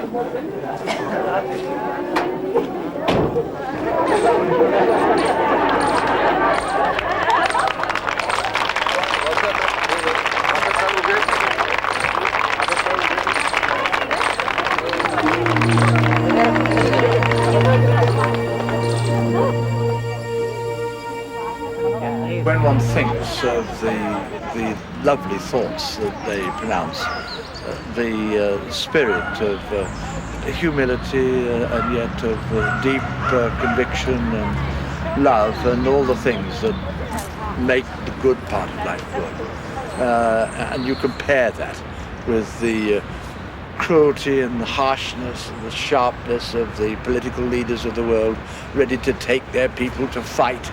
When one thinks of the lovely thoughts that they pronounce, the spirit of humility and yet of deep conviction and love and all the things that make the good part of life good, and you compare that with the cruelty and the harshness and the sharpness of the political leaders of the world ready to take their people to fight.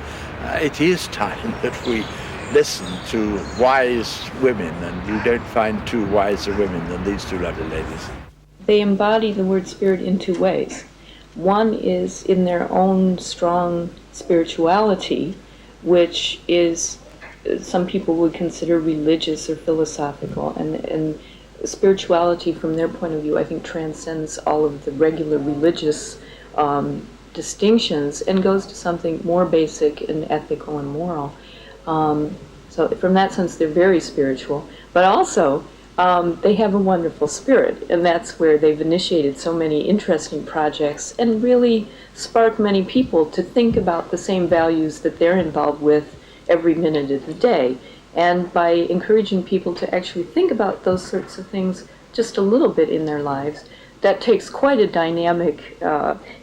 It is time that we listen to wise women, and you don't find two wiser women than these two lovely ladies. They embody the word spirit in two ways. One is in their own strong spirituality, which is, some people would consider religious or philosophical, and spirituality from their point of view I think transcends all of the regular religious distinctions and goes to something more basic and ethical and moral. So from that sense they're very spiritual, but also they have a wonderful spirit, and that's where they've initiated so many interesting projects and really sparked many people to think about the same values that they're involved with every minute of the day. And by encouraging people to actually think about those sorts of things just a little bit in their lives, that takes quite a dynamic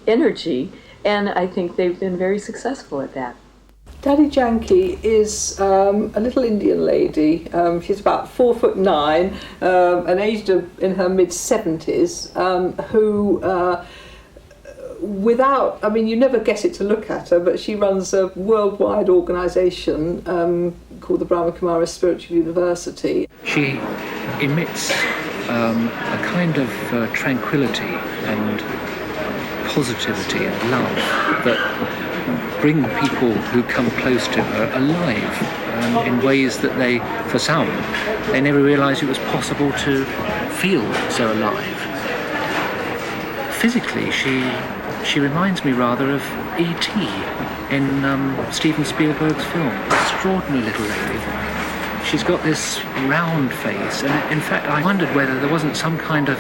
energy, and I think they've been very successful at that. Dadi Janki is a little Indian lady. She's about 4'9", and aged in her mid-70s, who without, I mean, you never guess it to look at her, but she runs a worldwide organisation called the Brahma Spiritual University. She emits a kind of tranquility and positivity and love that bring people who come close to her alive in ways that they, for some, they never realised it was possible to feel so alive. Physically, she reminds me rather of E.T. in Steven Spielberg's film. Extraordinary little lady. She's got this round face, and in fact I wondered whether there wasn't some kind of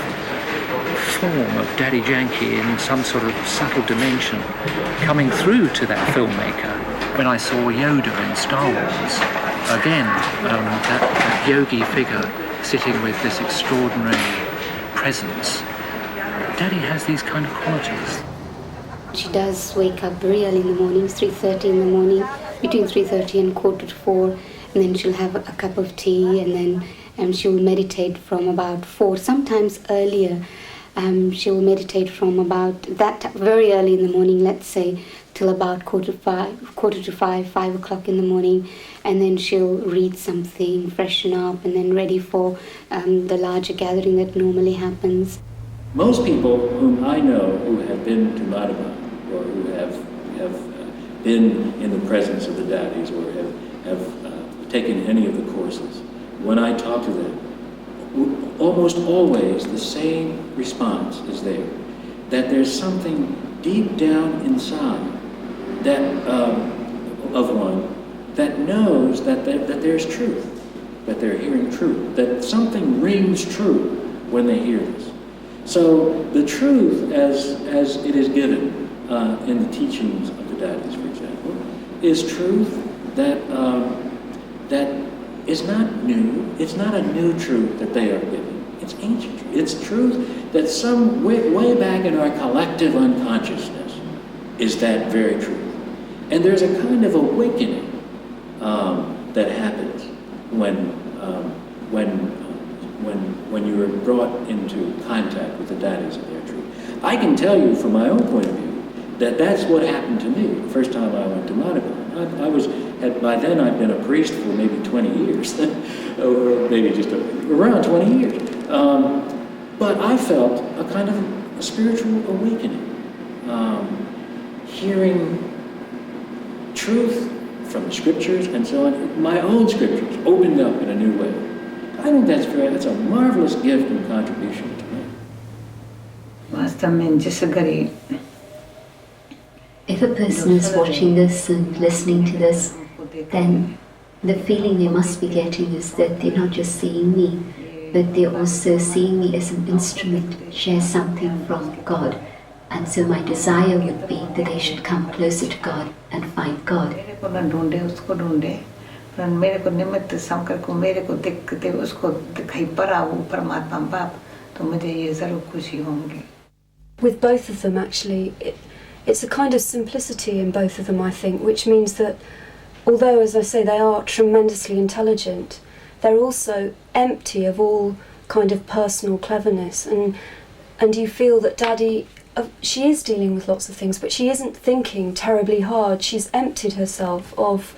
form of Dadi Janki in some sort of subtle dimension coming through to that filmmaker. When I saw Yoda in Star Wars, again, that yogi figure sitting with this extraordinary presence. Dadi has these kind of qualities. She does wake up very early in the morning, 3:30 in the morning, between 3:30 and 3:45, and then she'll have a cup of tea, and then she will meditate from about 4, sometimes earlier. She will meditate from about that very early in the morning, let's say, till about 4:45, 5 o'clock in the morning, and then she'll read something, freshen up, and then ready for the larger gathering that normally happens. Most people whom I know who have been to Madhava, or who have been in the presence of the Dadis, or have taken any of the courses, when I talk to them, almost always the same response is there, that there's something deep down inside that of one that knows that there's truth, that they're hearing truth, that something rings true when they hear this. So the truth, as it is given in the teachings of the Dadis, for example, is truth that is not new. It's not a new truth that they are giving. It's ancient truth. It's truth that some way back in our collective unconsciousness is that very truth. And there's a kind of awakening that happens when you are brought into contact with the Dadis of their truth. I can tell you from my own point of view that that's what happened to me the first time I went to Madhava. By then I'd been a priest for maybe 20 years, or maybe just around 20 years. But I felt a kind of a spiritual awakening, hearing truth from the scriptures and so on. My own scriptures opened up in a new way. I think that's a marvelous gift and contribution to me. If a person is watching this and listening to this, then the feeling they must be getting is that they're not just seeing me, but they're also seeing me as an instrument, share something from God. And so my desire would be that they should come closer to God and find God. With both of them, actually, it's a kind of simplicity in both of them, I think, which means that although, as I say, they are tremendously intelligent, they're also empty of all kind of personal cleverness. And you feel that Dadi, she is dealing with lots of things, but she isn't thinking terribly hard. She's emptied herself of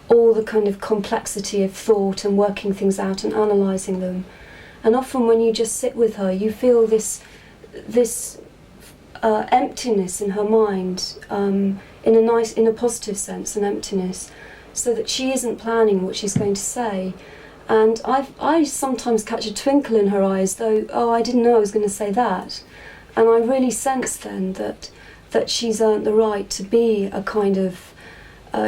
all the kind of complexity of thought and working things out and analysing them. And often when you just sit with her, you feel this emptiness in her mind, in a positive sense, an emptiness, so that she isn't planning what she's going to say. And I sometimes catch a twinkle in her eyes, though, I didn't know I was going to say that. And I really sense then that she's earned the right to be a kind of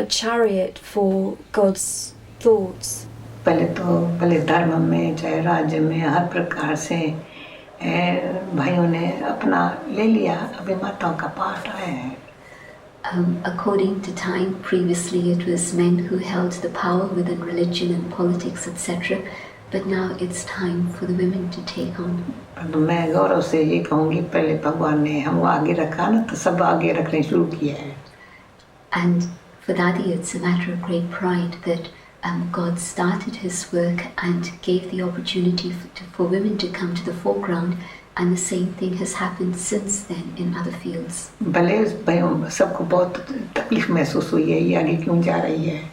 chariot for God's thoughts. पहले धर्म में चाहे राज्य में हर प्रकार से भाइयों ने अपना ले लिया अभी माताओं का पाठ है. According to time, previously it was men who held the power within religion and politics, etc. But now it's time for the women to take on. मैं गौरव से ये कहूँगी पहले भगवान ने हमको आगे रखा ना तो सब आगे रखने शुरू किया है. And for Dadi, it's a matter of great pride that God started His work and gave the opportunity for women to come to the foreground, and the same thing has happened since then in other fields. भले भाइयों सबको बहुत तकलीफ महसूस हुई है ये आगे क्यों जा रही है.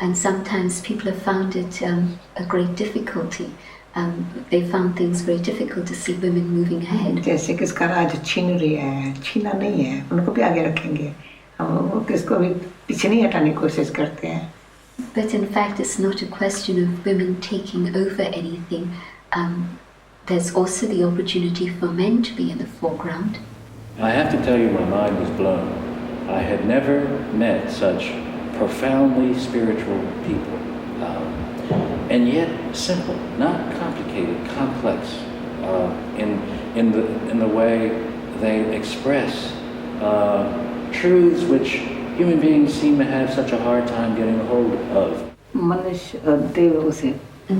And sometimes people have found it a great difficulty. They found things very difficult to see women moving ahead. जैसे किसका राज छीन रही है, छीना नहीं है, उनको भी आगे रखेंगे. हम किसको भी पीछे नहीं हटाने की कोशिश करते हैं. But in fact, it's not a question of women taking over anything. There's also the opportunity for men to be in the foreground. I have to tell you, my mind was blown. I had never met such profoundly spiritual people, and yet simple, not complicated, complex, in the way they express truths which human beings seem to have such a hard time getting a hold of. And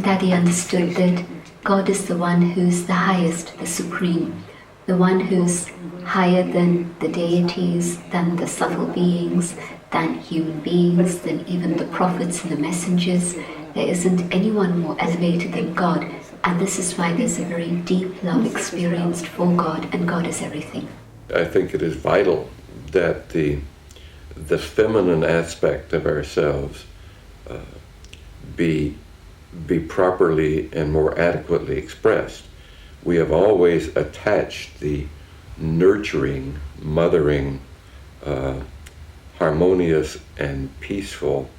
Dadi understood that God is the one who's the highest, the supreme, the one who's higher than the deities, than the subtle beings, than human beings, than even the prophets and the messengers. There isn't anyone more elevated than God, and this is why there's a very deep love experienced for God, and God is everything. I think it is vital that the feminine aspect of ourselves be properly and more adequately expressed. We have always attached the nurturing, mothering, harmonious and peaceful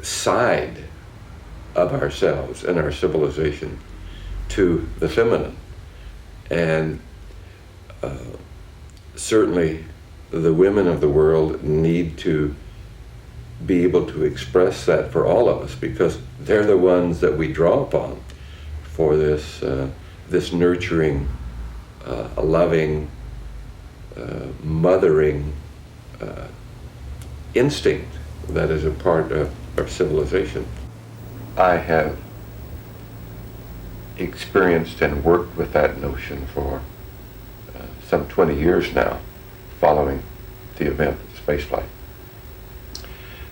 side of ourselves and our civilization to the feminine. And certainly the women of the world need to be able to express that for all of us, because they're the ones that we draw upon for this nurturing, loving, mothering instinct that is a part of our civilization. I have experienced and worked with that notion for some 20 years now, following the event of spaceflight.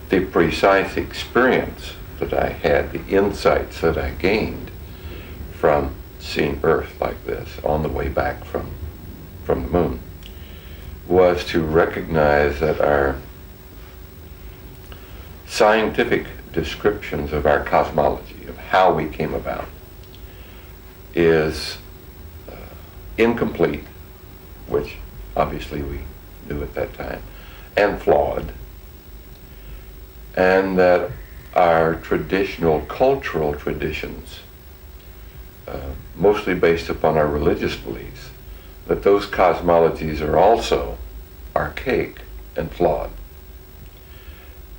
The precise experience that I had, the insights that I gained from seeing Earth like this on the way back from the moon, was to recognize that our scientific descriptions of our cosmology, of how we came about, is incomplete, which obviously we knew at that time, and flawed, and that our traditional cultural traditions mostly based upon our religious beliefs, that those cosmologies are also archaic and flawed,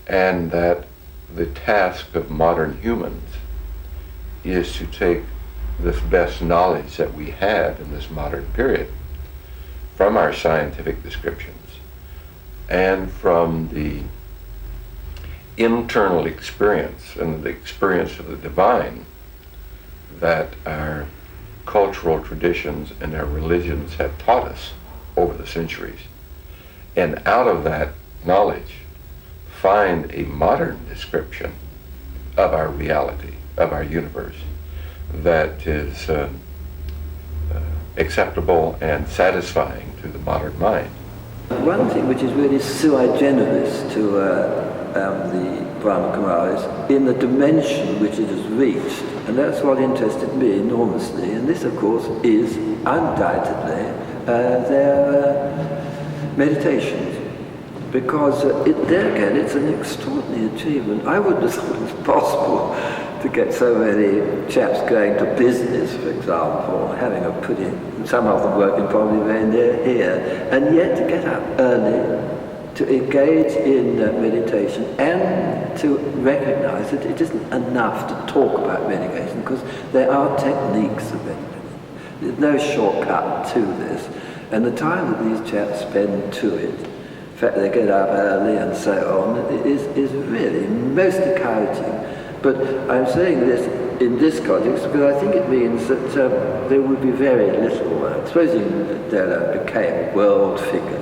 and that the task of modern humans is to take this best knowledge that we have in this modern period from our scientific descriptions and from the internal experience and the experience of the divine that our cultural traditions and our religions have taught us over the centuries. And out of that knowledge, find a modern description of our reality, of our universe, that is acceptable and satisfying to the modern mind. One thing which is really sui generis to the Brahma Kumaris in the dimension which it has reached, and that's what interested me enormously, and this of course is undoubtedly their meditations, because there again it's an extraordinary achievement. I wouldn't have thought it was possible to get so many chaps going to business, for example, having a pretty, some of them working probably very near here, and yet to get up early, to engage in meditation, and to recognize that it isn't enough to talk about meditation, because there are techniques of meditation. There's no shortcut to this, and the time that these chaps spend to it, in fact they get up early and so on, is really most encouraging. But I'm saying this in this context because I think it means that there would be very little, supposing Della became a world figure,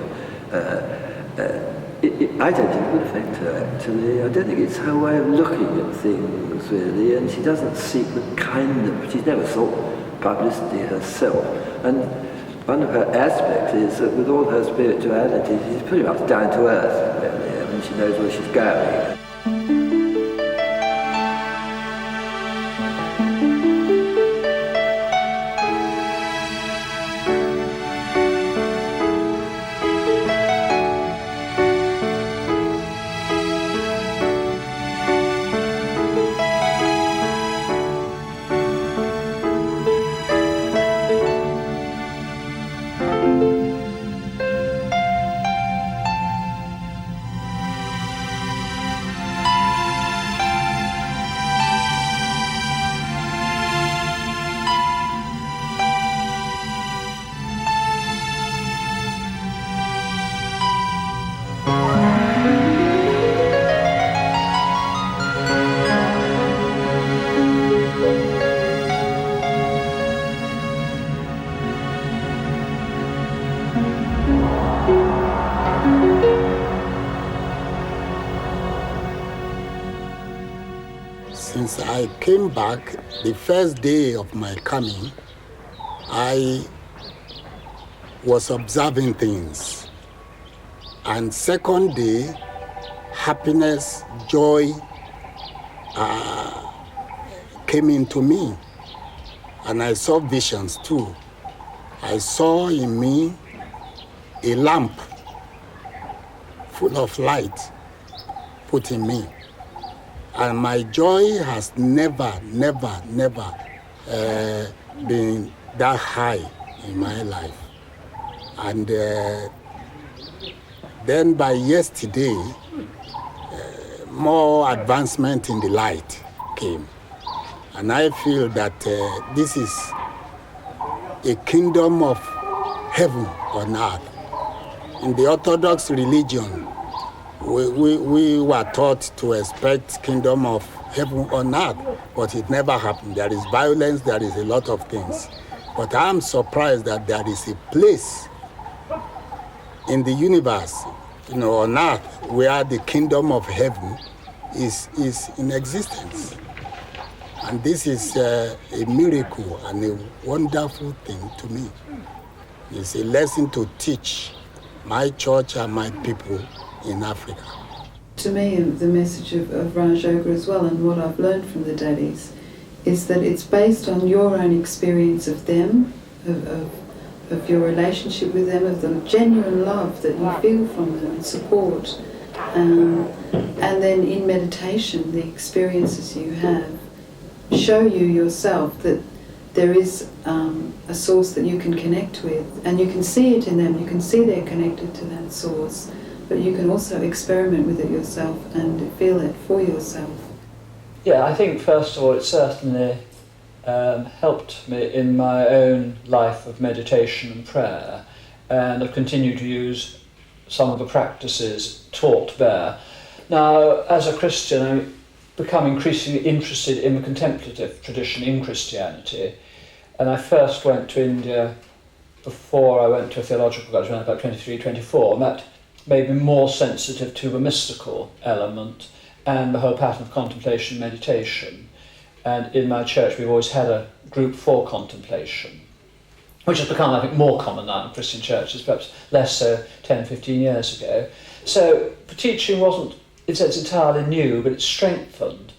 I don't think it would affect her actually. I don't think it's her way of looking at things really, and she doesn't seek the kind of, she's never sought publicity herself. And one of her aspects is that with all her spirituality, she's pretty much down to earth really. I mean, she knows where she's going. Since I came back, the first day of my coming, I was observing things. And second day, happiness, joy came into me. And I saw visions too. I saw in me a lamp full of light put in me. And my joy has never been that high in my life. And then by yesterday, more advancement in the light came. And I feel that this is a kingdom of heaven on earth. In the Orthodox religion, we were taught to expect kingdom of heaven on earth, but it never happened. There is violence, there is a lot of things. But I'm surprised that there is a place in the universe, on earth, where the kingdom of heaven is in existence. And this is a miracle and a wonderful thing to me. It's a lesson to teach my church and my people in Africa. To me, the message of Raj Yoga as well, and what I've learned from the Daddies, is that it's based on your own experience of them, of your relationship with them, of the genuine love that you feel from them and support. And then in meditation, the experiences you have show you yourself that there is a source that you can connect with, and you can see it in them, you can see they're connected to that source, but you can also experiment with it yourself and feel it for yourself. Yeah, I think first of all it certainly helped me in my own life of meditation and prayer, and I've continued to use some of the practices taught there. Now, as a Christian, I'm become increasingly interested in the contemplative tradition in Christianity, and I first went to India before I went to a theological college when I was about 23, 24, and that made me more sensitive to the mystical element and the whole pattern of contemplation and meditation. And in my church we've always had a group for contemplation, which has become, I think, more common now in Christian churches, perhaps less so 10, 15 years ago. So the teaching wasn't, it's entirely new, but it strengthened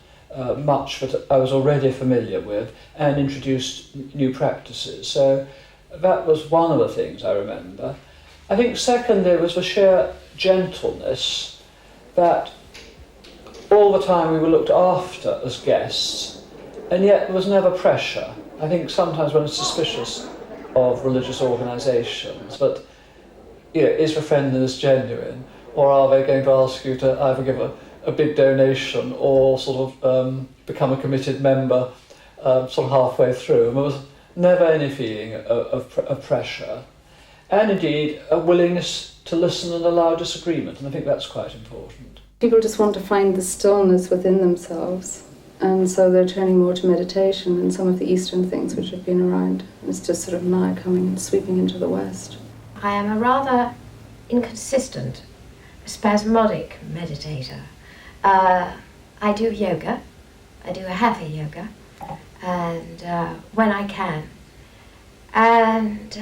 much that I was already familiar with and introduced new practices. So that was one of the things I remember. I think secondly was the sheer gentleness that all the time we were looked after as guests, and yet there was never pressure. I think sometimes one is suspicious of religious organisations, but is the friendliness genuine, or are they going to ask you to either give a big donation or sort of become a committed member sort of halfway through? And there was never any feeling of pressure, and indeed a willingness to listen and allow disagreement, and I think that's quite important. People just want to find the stillness within themselves, and so they're turning more to meditation and some of the Eastern things which have been around. It's just sort of now coming and sweeping into the West. I am a rather inconsistent, spasmodic meditator. I do yoga, I do a hatha yoga, and when I can. And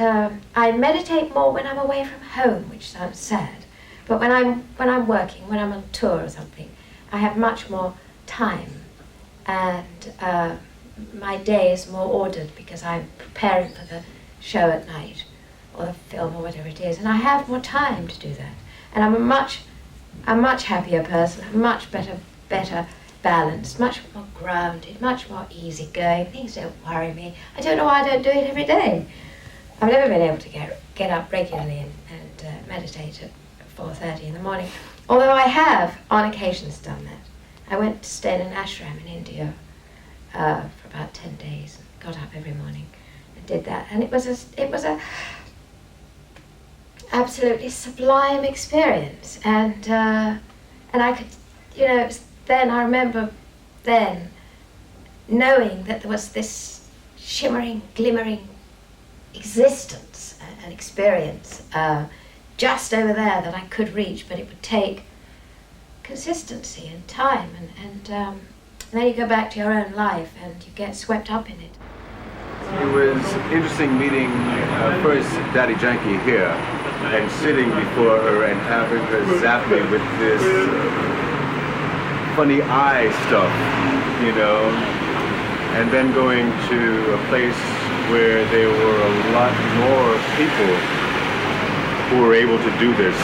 I meditate more when I'm away from home, which sounds sad. But when I'm working, when I'm on tour or something, I have much more time, and my day is more ordered because I'm preparing for the show at night or the film or whatever it is, and I have more time to do that. And I'm a much happier person, a much better balanced, much more grounded, much more easygoing. Things don't worry me. I don't know why I don't do it every day. I've never been able to get up regularly and meditate at 4:30 in the morning, although I have on occasions done that. I went to stay in an ashram in India for about 10 days and got up every morning and did that, and it was a absolutely sublime experience, and I could, it was then, I remember then knowing that there was this shimmering, glimmering existence and experience just over there that I could reach, but it would take consistency and time, and then you go back to your own life and you get swept up in it. It was interesting meeting first Dadi Janki here and sitting before her and having her zap me with this funny eye stuff, and then going to a place where there were a lot more people who were able to do this.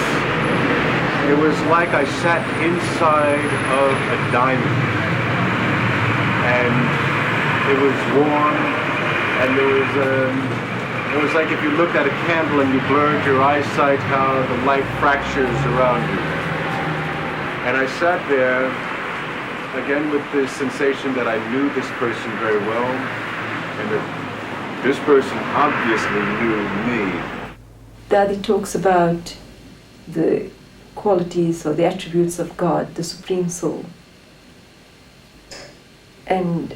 It was like I sat inside of a diamond, and it was warm, and it was like if you looked at a candle and you blurred your eyesight, how the light fractures around you. And I sat there again with this sensation that I knew this person very well, and that this person obviously knew me. Dadi talks about the qualities or the attributes of God, the Supreme Soul. And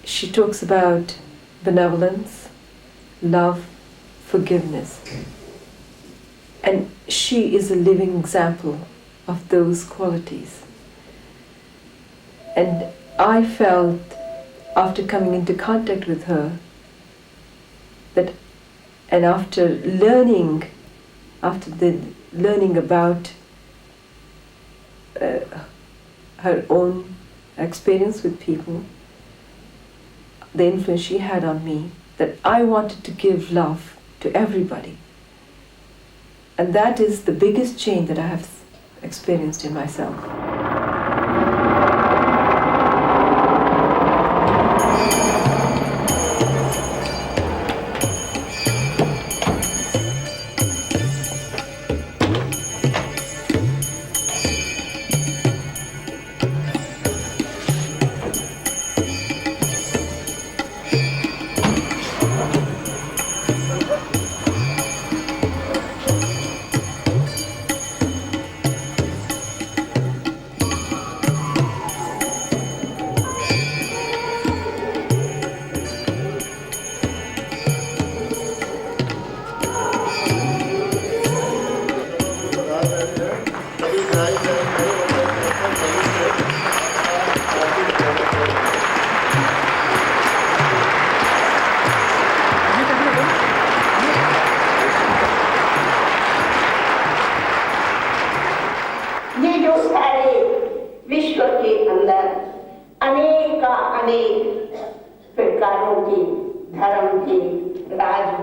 she talks about benevolence, love, forgiveness. And she is a living example of those qualities. And I felt, after coming into contact with her, that, and after learning about her own experience with people, the influence she had on me, that I wanted to give love to everybody. And that is the biggest change that I have experienced in myself.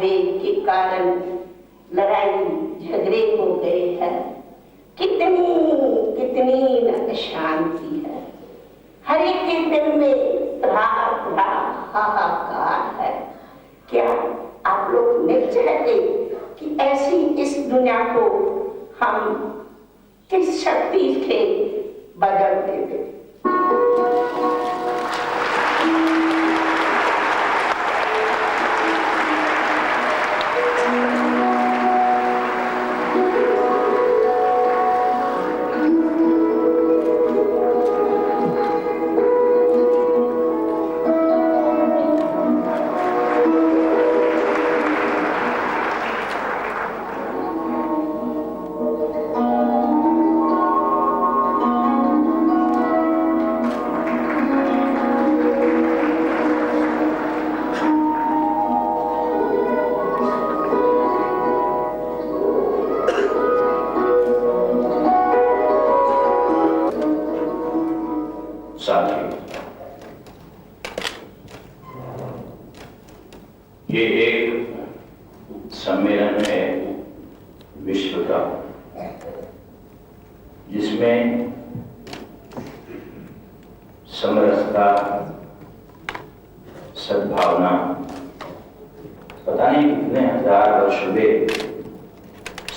वेग के कारण लड़ाई झगड़े हो गए हैं। कितनी कितनी अशांति है, हर एक के दिल में हाहाकार है। क्या आप लोग नहीं चाहते कि ऐसी इस दुनिया को हम किस शक्ति से बदल देते? ये एक सम्मेलन है विश्व का, जिसमें समरसता, सद्भावना, पता नहीं कितने हजार वर्ष हुए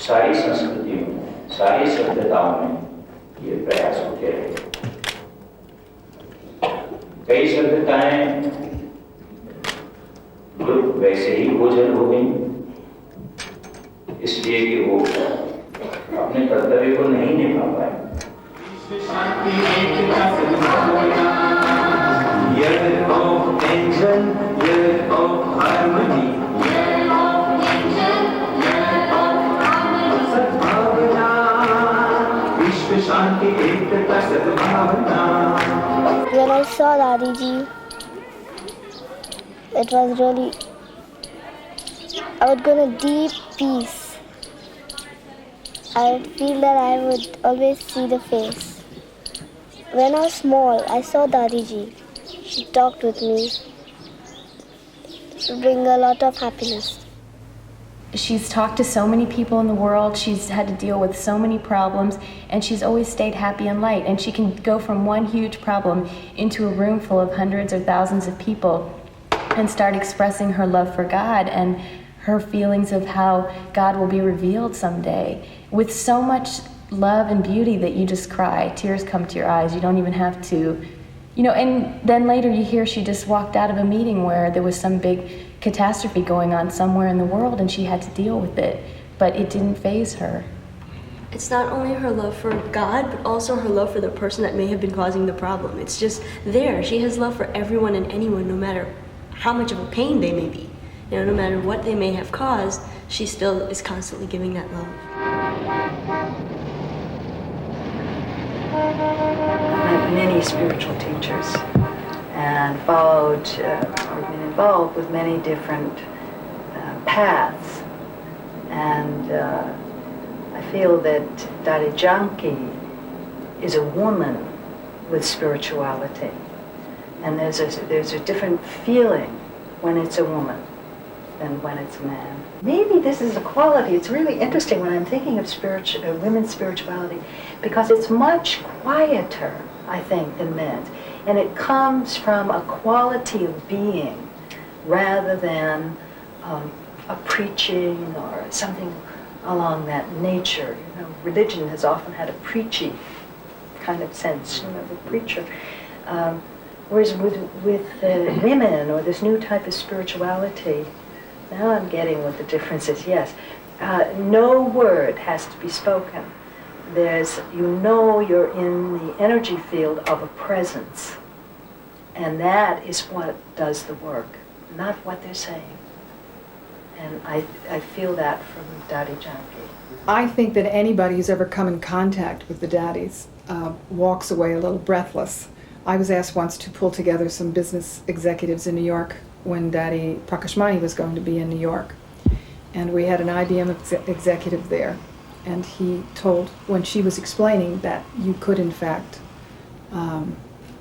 सारी संस्कृतियों में, सारी सभ्यताओं में ये प्रयास होते रहे। कई सभ्यताएं वैसे ही भोजन हो गई, इसलिए कि वो अपने कर्तव्य को नहीं निभा पाए। When I saw Dadi Ji, it was really, I would go in a deep peace. I would feel that I would always see the face. When I was small, I saw Dadi Ji. She talked with me. It would bring a lot of happiness. She's talked to so many people in the world, she's had to deal with so many problems, and she's always stayed happy and light. And she can go from one huge problem into a room full of hundreds or thousands of people and start expressing her love for God and her feelings of how God will be revealed someday with so much love and beauty that you just cry. Tears come to your eyes. You don't even have to, and then later you hear she just walked out of a meeting where there was some big catastrophe going on somewhere in the world and she had to deal with it, but it didn't faze her. It's not only her love for God, but also her love for the person that may have been causing the problem. It's just there. She has love for everyone and anyone, no matter how much of a pain they may be. No matter what they may have caused, she still is constantly giving that love. I've met many spiritual teachers and followed or been involved with many different paths. And I feel that Dadi Janki is a woman with spirituality. And there's a different feeling when it's a woman than when it's a man. Maybe this is a quality. It's really interesting when I'm thinking of women's spirituality, because it's much quieter, I think, than men's. And it comes from a quality of being rather than a preaching or something along that nature. Religion has often had a preachy kind of sense, the preacher. Whereas with women, or this new type of spirituality, now I'm getting what the difference is. Yes, no word has to be spoken. You're in the energy field of a presence, and that is what does the work, not what they're saying. And I feel that from Dadi Janki. I think that anybody who's ever come in contact with the Daddies walks away a little breathless. I was asked once to pull together some business executives in New York when Dadi Prakashmani was going to be in New York. And we had an IBM executive there. And he told, when she was explaining that you could in fact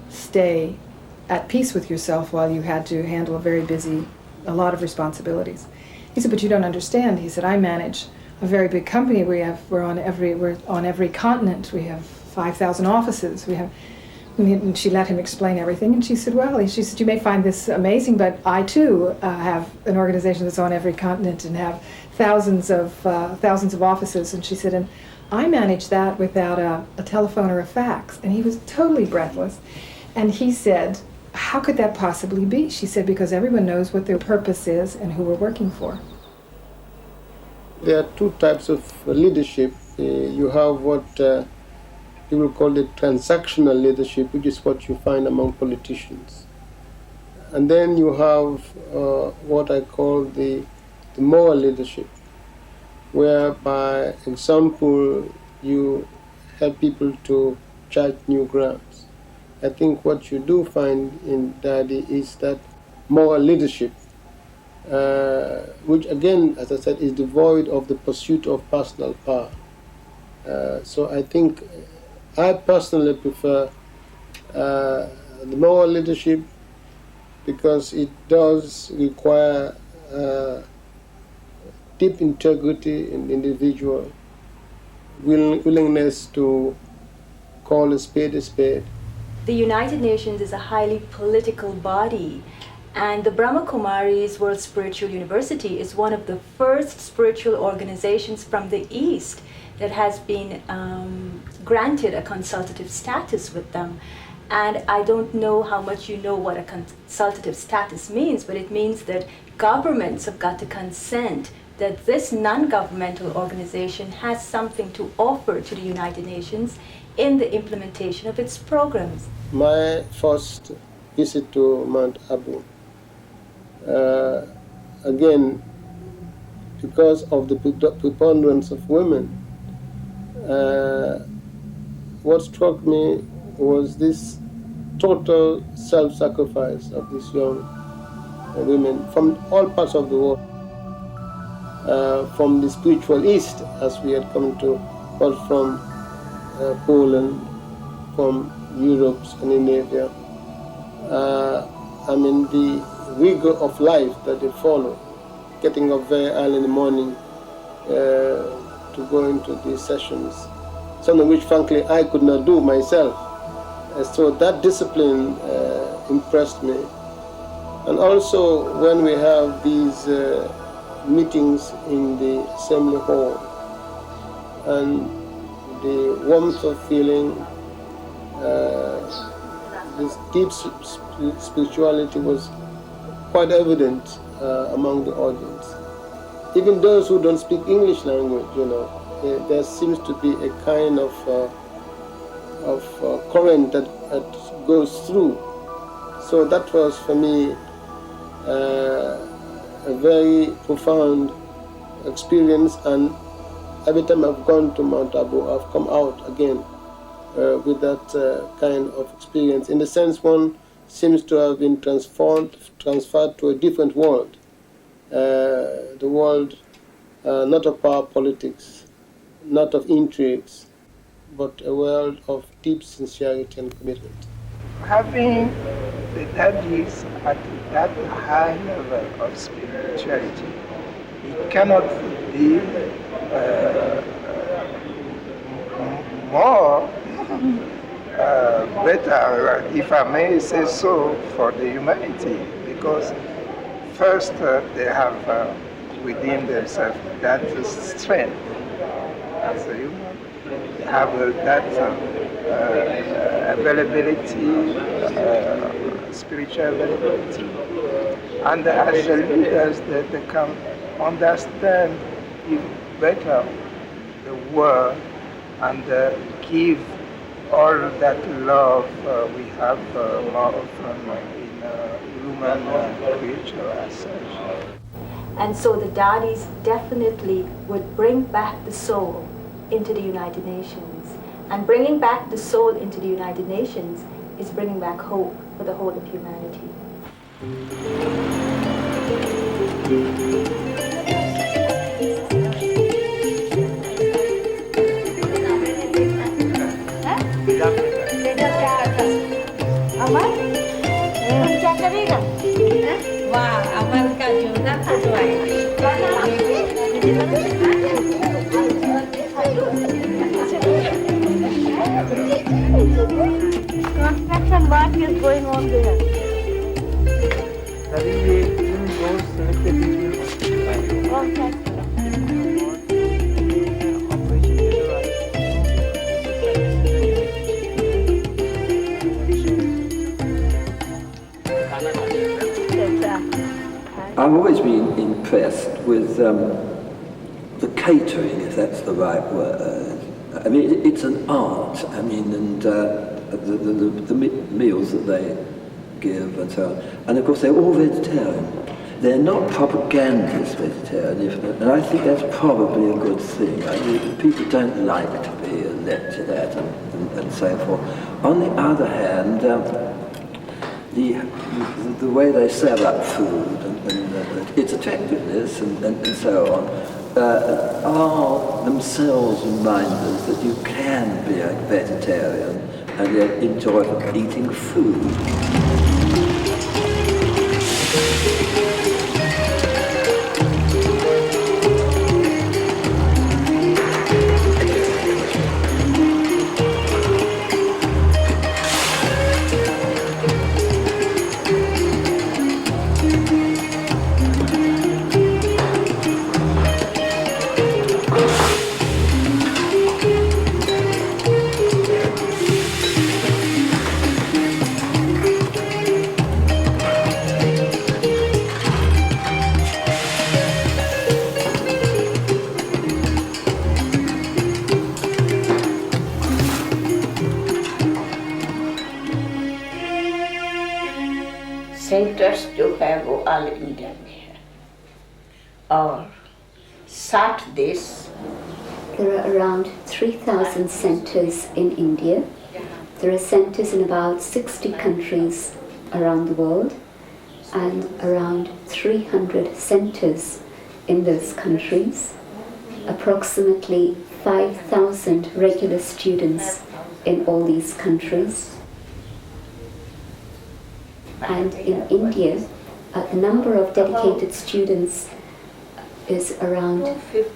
stay at peace with yourself while you had to handle a lot of responsibilities. He said, but you don't understand. He said, I manage a very big company. We're on every continent. We have 5,000 offices. And she let him explain everything, and she said, well, she said, you may find this amazing, but I too have an organization that's on every continent and have thousands of offices. And she said, and I manage that without a telephone or a fax. And he was totally breathless. And he said, how could that possibly be? She said, because everyone knows what their purpose is and who we're working for. There are two types of leadership. You have what people call the transactional leadership, which is what you find among politicians. And then you have what I call the moral leadership, where, by example, you help people to chart new grounds. I think what you do find in Dadi is that moral leadership, which again, as I said, is devoid of the pursuit of personal power. So I think I personally prefer the moral leadership because it does require deep integrity in the individual, willingness to call a spade a spade. The United Nations is a highly political body, and the Brahma Kumaris World Spiritual University is one of the first spiritual organizations from the East that has been granted a consultative status with them. And I don't know how much you know what a consultative status means, but it means that governments have got to consent that this non-governmental organization has something to offer to the United Nations in the implementation of its programs. My first visit to Mount Abu, again, because of the preponderance of women, what struck me was this total self-sacrifice of these young women from all parts of the world, from the spiritual East, as we had come to, but from Poland, from Europe, Scandinavia. I mean, the rigor of life that they follow, getting up very early in the morning to go into these sessions, something which frankly I could not do myself. So that discipline impressed me. And also when we have these meetings in the assembly hall, and the warmth of feeling, this deep spirituality was quite evident among the audience. Even those who don't speak English language, you know, there seems to be a kind of current that goes through. So that was for me a very profound experience, and every time I've gone to Mount Abu, I've come out again with that kind of experience. In the sense, one seems to have been transferred to a different world. The world not of power politics, not of intrigues, but a world of deep sincerity and commitment. Having the Dadis at that high level of spirituality, it cannot be more better, if I may say so, for the humanity, because first they have within themselves that strength as a human. They have that availability, spiritual availability. And as the leaders, they can understand even better the world and give all that love we have more often in human creature as such. And so the Dadis definitely would bring back the soul into the United Nations. And bringing back the soul into the United Nations is bringing back hope for the whole of humanity. Wah, amal ka Jonah, Construction work is going on there. I've always been impressed with the catering, if that's the right word. I mean, it's an art. I mean, and the meals that they give and so on. And of course, they're all vegetarian. They're not propagandist vegetarian, and I think that's probably a good thing. I mean, people don't like to be lectured at and so forth. On the other hand, the way they serve up food and its attractiveness and so on are themselves reminders that you can be a vegetarian and yet enjoy eating food. Centres जो है वो all India में है और 60 देश. There are around 3,000 centers in India. There are centers in about 60 countries around the world and around 300 centers in those countries. Approximately 5,000 regular students in all these countries. And in India, the number of dedicated students is around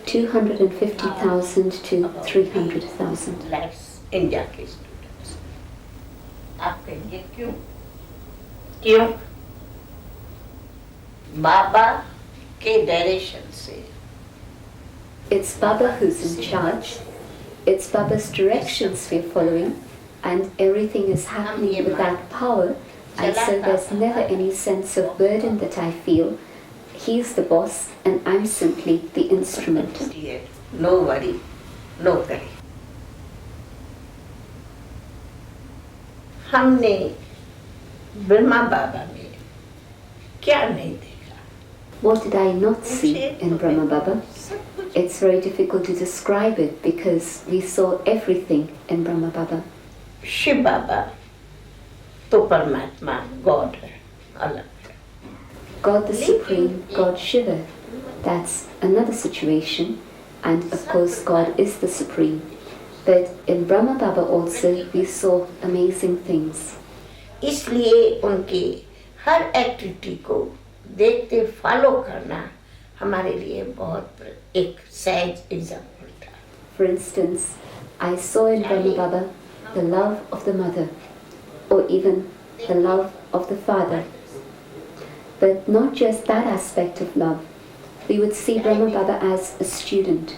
250,000 to 300,000. India के students. आप कहेंगे क्यों? क्यों? बाबा के direction से. It's Baba who's in charge. It's Baba's directions we're following, and everything is happening with that power. And so there's never any sense of burden that I feel. He's the boss and I'm simply the instrument. No worry, no worry. हमने ब्रह्मा बाबा में क्या नहीं देखा? What did I not see in Brahma Baba? It's very difficult to describe it because we saw everything in Brahma Baba. Shiv बाबा तो परमात्मा God है अलग. God the Supreme, God Shiva, that's another situation, and of course God is the Supreme. But in Brahma Baba also we saw amazing things. इसलिए उनकी हर activity को देखते follow करना हमारे लिए बहुत एक सहज एग्जाम्पल था. For instance, I saw in Brahma Baba the love of the mother, or even the love of the father. But not just that aspect of love. We would see Brahma Baba as a student,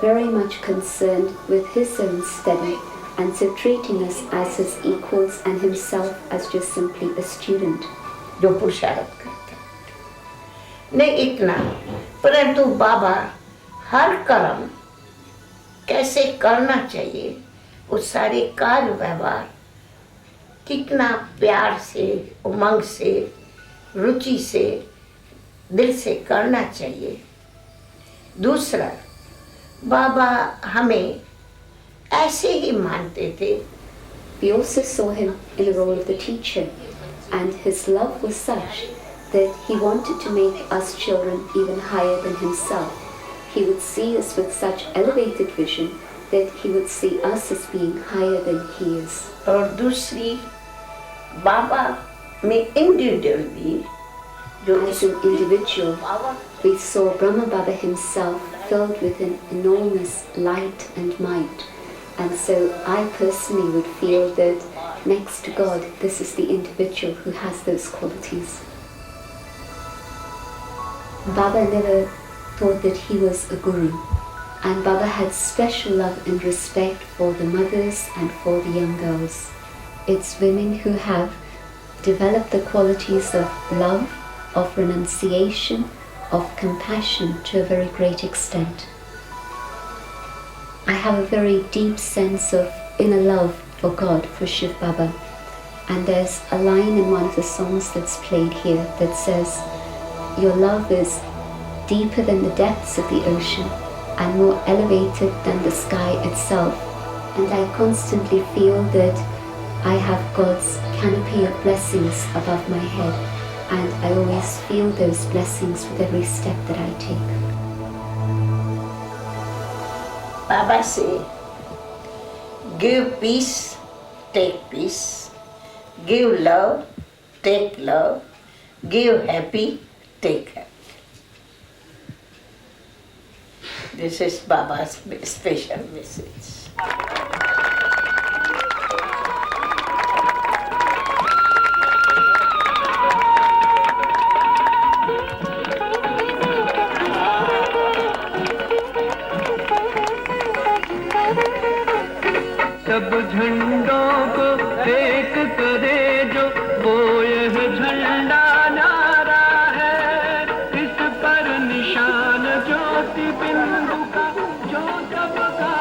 very much concerned with his own study, and so treating us as his equals and himself as just simply a student. जो पुरुषार्थ करता नहीं इतना, परंतु बाबा हर कर्म कैसे करना चाहिए, वो सारे कार्य व्यवहार कितना प्यार से, उमंग से, रुचि से, दिल से करना चाहिए. दूसरा, बाबा हमें ऐसे ही मानते थे. We also saw him in the role of the teacher, and his love was such that he wanted to make us children even higher than himself. He would see us with such elevated vision that he would see us as being higher than he is. और दूसरी, बाबा में individual भी जो as an individual, we saw Brahma Baba himself filled with an enormous light and might. And so I personally would feel that next to God, this is the individual who has those qualities. Baba never thought that he was a guru, and Baba had special love and respect for the mothers and for the young girls. It's women who have developed the qualities of love, of renunciation, of compassion to a very great extent. I have a very deep sense of inner love for God, for Shiv Baba. And there's a line in one of the songs that's played here that says, "Your love is deeper than the depths of the ocean and more elevated than the sky itself." And I constantly feel that I have God's canopy of blessings above my head, and I always feel those blessings with every step that I take. Baba say, give peace, take peace. Give love, take love. Give happy, take happy. This is Baba's special message. सब झंडों को एक करे जो वो यह झंडा नारा है, इस पर निशान ज्योति बिंदु का जो सबका